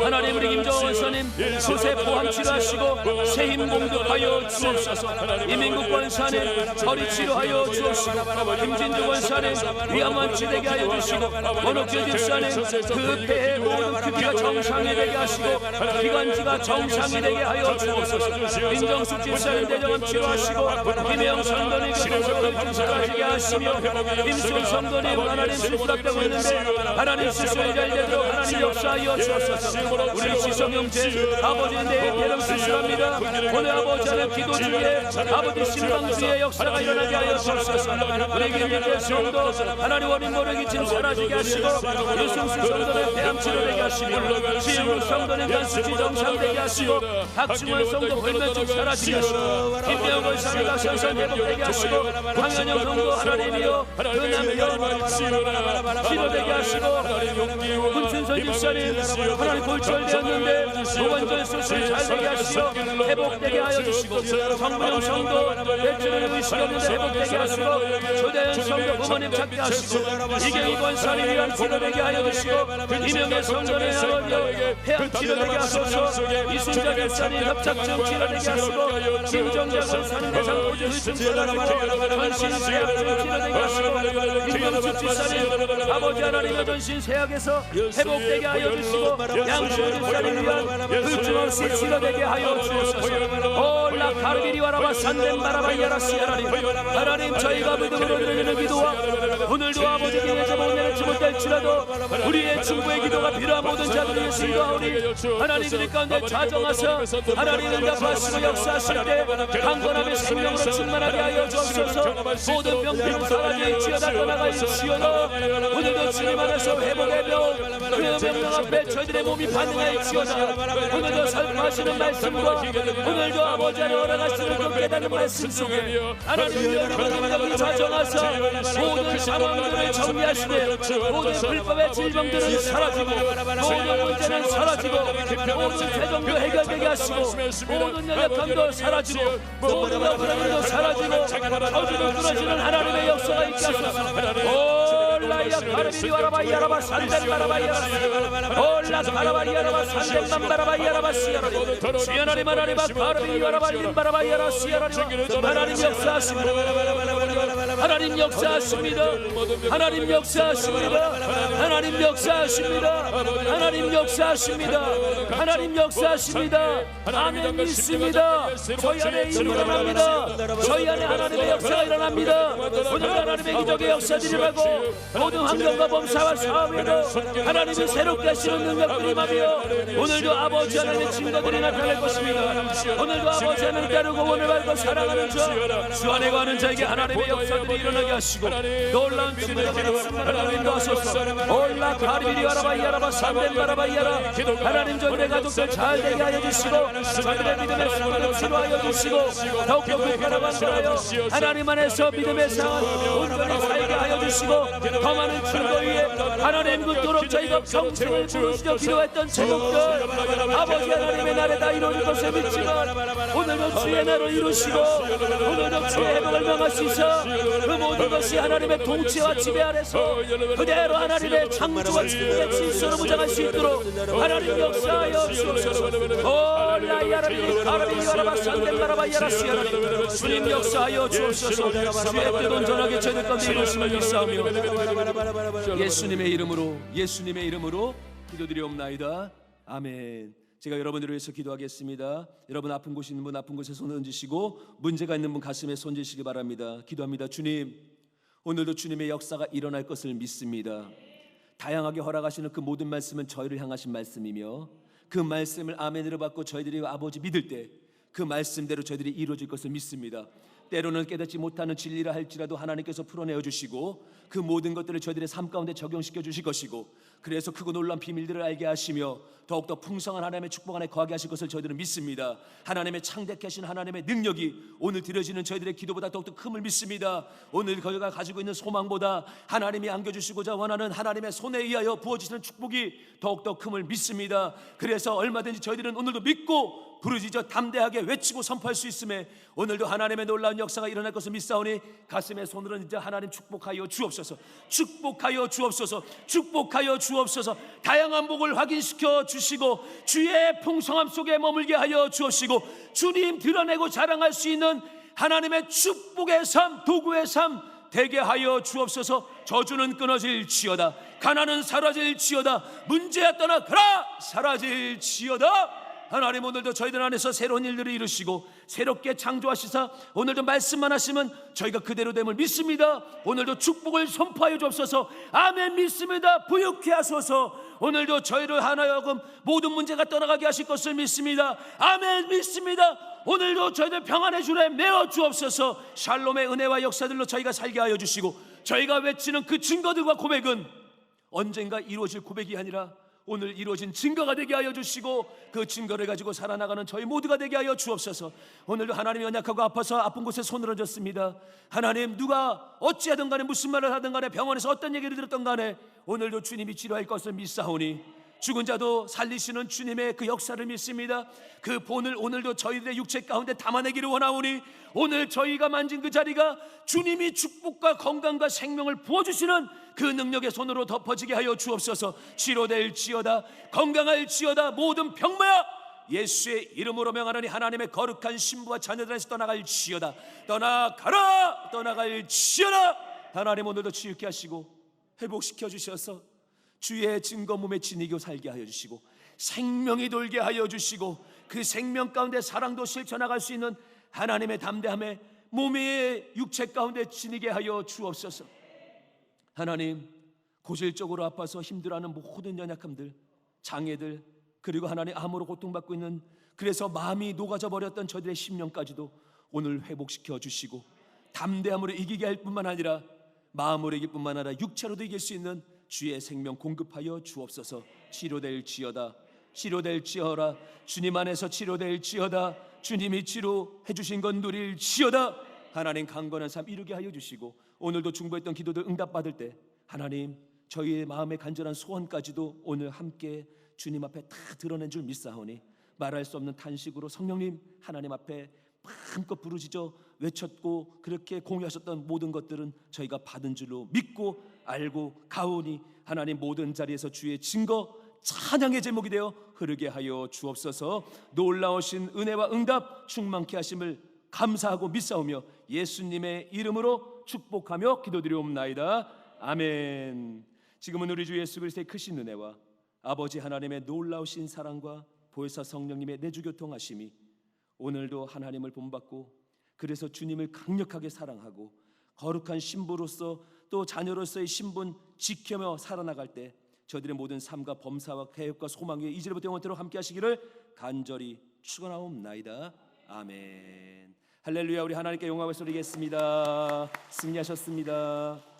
A: 하나님 우리 김정원 원사님 수세 포함 치료하시고 세힘 공급하여 주옵소서. 이민국 원사님 허리 치료하여 주옵시고, 김진주 원사님 위암 완치되게 하여 주시고, 원옥재 집사님 그 폐의 모든 크기가 정상이 되게 하시고 기관지가 정상이 되게 하여 주옵소서. 민정숙 집사님 대장암 치료하시고, 김혜영 성도님 교통사고를 주사하시게 하시며, 김수훈 성도님 하나님 수술학되고 있는데 하나님 수술이 잘 되도록 하나님 역사하여 주옵소서. 우리 지성 형제 아버지 내 대령 수술합니다. 오늘 아버지 하나님 기도 중에 아버지 신방 주의 역사가 일어나게 하여 주옵소서. 우리 김민재 성도 하나님 원인 모르기 짐 사라지게 하시고, 유승수 성도님 대암 치료되게 하시며, 지우 성도님 간수치 정상되게 하시고, 박충원 성도 불면증 사라지게 하시고, 김대영 권사님과 선선 회복되게 하시고, 황현영 성도 하나님이여 은남병 치료되게 하시고, 문춘선 집사님 하나님 골절되었는데 노관절 수술 잘되게 하시고 회복되게 하여 주시고, 정부영 성도 뇌출혈 의식이 없는데 회복되게 하시고, 조대현 성도 부모님 찾게 하시고, 이경희 권사님 위한 치료되게 하여 주시고, 이명의 성도의 아버지여 폐암 치료되게 하소서. 이순자 목사님 협착증 치료되게 하시고 김정자 목사님의 장포질 전신 세약증 치료되게 하시고 김명수 집사님 아버지 하나님의 전신 세약에서 회복되게 하여 주시고 양수 집사님 위한 불증 없이 치료되게 하여 주옵소서. 올라 카르비리와라바 산덴바라바이아라시 하나님 저희가 믿음으로 드리는 기도와 오늘도 아버지 기회에 못 내지 못할지라도 우리의 중보의 기도가 필요한 모든 자들을 신도하오니 하나님 그들 가운데 좌정하사 하나님 응답하시고 역사하실 때 강건함의 생명으로 충만하게 하여 주옵소서. 모든 병들고 사라질지어다 떠나갈지어다 오늘도 주님 안에서 회복의 병 그 명령 앞에 저희들의 몸이 반응할지어다. 오늘도 설파하시는 말씀과 오늘도 아버지 하나님 허락하시는 그 깨닫는 말씀 속에 하나님 여러분들이 좌정하사 모든 상황들을 정리하시되 모든 불법의 질병들은 사라지고 모든 문제는 사라지고 모든 재정도 해결되게 하시고 모든 연약함도 사라지고 모든 억울함도 사라지고 저주도 끊어지는 하나님의 역사가 있게 하소서. 올라야 카르비리와라바이아라바 산덴바라바이아라 올라 카라바이아라바 산덴반바라바이아라바 시아라리 시아라리 마라리바 카르비리와라바 림바라바이아라 시아라리 하나님 역사하십니다. 하나님 역사하십니다. 하나님 역사하십니다. 하나님 역사하십니다. 하나님 역사하십니다. 하나님 역사하십니다. 아멘 믿습니다. 저희 안에 일어납니다. 저희 안에 하나님의 역사가 일어납니다. 오늘 하나님의 기적의 역사들이 일어나고 모든 환경과 범사와 사업에도 하나님이 새롭게 하시는 능력들이 임하며 오늘도 아버지 하나님의 증거들이 나타날 것입니다. 오늘도 아버지 하나님 따르고 원을 밟고 사랑하는 주 안에 가는 자에게 하나님의 역사들이 일어나게 하시고 놀라운 주님의 하나님 인도하소서. 올라 카리비리와라바이아라바 산덴바라바이아라 하나님 저희의 가족들 잘 되게 하여 주시고 저희들의 믿음의 상을 치료하여 주시고 더욱더 국가를 만들어요 하나님 안에서 믿음의 상을 온전히 살게 하여 주시고 더 많은 증거 위에 하나님 그토록 저희가 평생을 부르짖어 기도했던 제목들 아버지 하나님의 날에 다 이루어질 것을 믿지만 오늘도 주의 날을 이루시고 오늘도 주의 회복을 명하시사 그 모든 것이 하나님의 통치와 지배 아래서 그대로 하나님의 창조와 충분의 질서로 무장할 수 있도록 하나님 역사하여 주옵소서. 올라야라비 가라비야라바 산덴바라바야라 시야라비 주님 역사하여 주옵소서. 주의 뜻 온전하게 저희들 가운데 이루심을 믿사오며 예수님의 이름으로 기도드리옵나이다. 아멘. 제가 여러분들을 위해서 기도하겠습니다. 여러분 아픈 곳이 있는 분 아픈 곳에 손을 얹으시고 문제가 있는 분 가슴에 손 얹으시기 바랍니다. 기도합니다. 주님, 오늘도 주님의 역사가 일어날 것을 믿습니다. 다양하게 허락하시는 그 모든 말씀은 저희를 향하신 말씀이며 그 말씀을 아멘으로 받고 저희들이 아버지 믿을 때 그 말씀대로 저희들이 이루어질 것을 믿습니다. 때로는 깨닫지 못하는 진리라 할지라도 하나님께서 풀어내어 주시고 그 모든 것들을 저희들의 삶 가운데 적용시켜 주실 것이고 그래서 크고 놀라운 비밀들을 알게 하시며 더욱더 풍성한 하나님의 축복 안에 거하게 하실 것을 저희들은 믿습니다. 하나님의 창대케 하신 하나님의 능력이 오늘 드려지는 저희들의 기도보다 더욱더 큼을 믿습니다. 오늘 저희가 가지고 있는 소망보다 하나님이 안겨주시고자 원하는 하나님의 손에 의하여 부어지시는 축복이 더욱더 큼을 믿습니다. 그래서 얼마든지 저희들은 오늘도 믿고 부르짖어 담대하게 외치고 선포할 수 있음에 오늘도 하나님의 놀라운 역사가 일어날 것을 믿사오니 가슴에 손을 얹어 하나님 축복하여 주옵소서. 축복하여 주옵소서. 축복하여 주옵소서. 다양한 복을 확인시켜 주시고 주의 풍성함 속에 머물게 하여 주옵시고 주님 드러내고 자랑할 수 있는 하나님의 축복의 삶, 도구의 삶 되게 하여 주옵소서. 저주는 끊어질지어다. 가난은 사라질지어다. 문제가 떠나가라. 사라질지어다. 하나님 오늘도 저희들 안에서 새로운 일들을 이루시고 새롭게 창조하시사 오늘도 말씀만 하시면 저희가 그대로 됨을 믿습니다. 오늘도 축복을 선포하여 주옵소서. 아멘 믿습니다. 부유케 하소서. 오늘도 저희를 하나여금 모든 문제가 떠나가게 하실 것을 믿습니다. 아멘 믿습니다. 오늘도 저희들 평안의 주에 메워 주옵소서. 샬롬의 은혜와 역사들로 저희가 살게 하여 주시고 저희가 외치는 그 증거들과 고백은 언젠가 이루어질 고백이 아니라 오늘 이루어진 증거가 되게 하여 주시고 그 증거를 가지고 살아나가는 저희 모두가 되게 하여 주옵소서. 오늘도 하나님이 연약하고 아파서 아픈 곳에 손을 얹었습니다. 하나님 누가 어찌하든 간에 무슨 말을 하든 간에 병원에서 어떤 얘기를 들었던 간에 오늘도 주님이 치료할 것을 믿사오니 죽은 자도 살리시는 주님의 그 역사를 믿습니다. 그 본을 오늘도 저희들의 육체 가운데 담아내기를 원하오니 오늘 저희가 만진 그 자리가 주님이 축복과 건강과 생명을 부어주시는 그 능력의 손으로 덮어지게 하여 주옵소서. 치료될지어다, 건강할지어다, 모든 병마야 예수의 이름으로 명하노니 하나님의 거룩한 신부와 자녀들에서 떠나갈지어다. 떠나가라, 떠나갈지어다. 하나님 오늘도 치유케 하시고 회복시켜 주셔서 주의 증거 몸에 지니고 살게 하여 주시고 생명이 돌게 하여 주시고 그 생명 가운데 사랑도 실천나갈 수 있는 하나님의 담대함에 몸의 육체 가운데 지니게 하여 주옵소서. 하나님, 고질적으로 아파서 힘들어하는 모든 연약함들, 장애들, 그리고 하나님 암으로 고통받고 있는, 그래서 마음이 녹아져 버렸던 저들의 심령까지도 오늘 회복시켜 주시고 담대함으로 이기게 할 뿐만 아니라 마음으로 이길 뿐만 아니라 육체로도 이길 수 있는 주의 생명 공급하여 주옵소서. 치료될지어다, 치료될지어라. 주님 안에서 치료될지어다. 주님이 치료해 주신 건 누릴지어다. 하나님 강건한 삶 이루게 하여 주시고 오늘도 중보했던 기도들 응답받을 때 하나님 저희의 마음의 간절한 소원까지도 오늘 함께 주님 앞에 다 드러낸 줄 믿사오니 말할 수 없는 탄식으로 성령님 하나님 앞에 마음껏 부르짖어 외쳤고 그렇게 공유하셨던 모든 것들은 저희가 받은 줄로 믿고 알고 가오니 하나님 모든 자리에서 주의 증거 찬양의 제목이 되어 흐르게 하여 주옵소서. 놀라우신 은혜와 응답 충만케 하심을 감사하고 믿사오며 예수님의 이름으로 축복하며 기도드리옵나이다. 아멘. 지금은 우리 주 예수 그리스도의 크신 은혜와 아버지 하나님의 놀라우신 사랑과 보혜사 성령님의 내주교통하심이 오늘도 하나님을 본받고 그래서 주님을 강력하게 사랑하고 거룩한 신부로서 또 자녀로서의 신분 지켜며 살아나갈 때 저들의 모든 삶과 범사와 계획과 소망이 이제부터 영원토록 함께 하시기를 간절히 축원하옵나이다. 아멘. 할렐루야. 우리 하나님께 영광을 돌리겠습니다. 승리하셨습니다.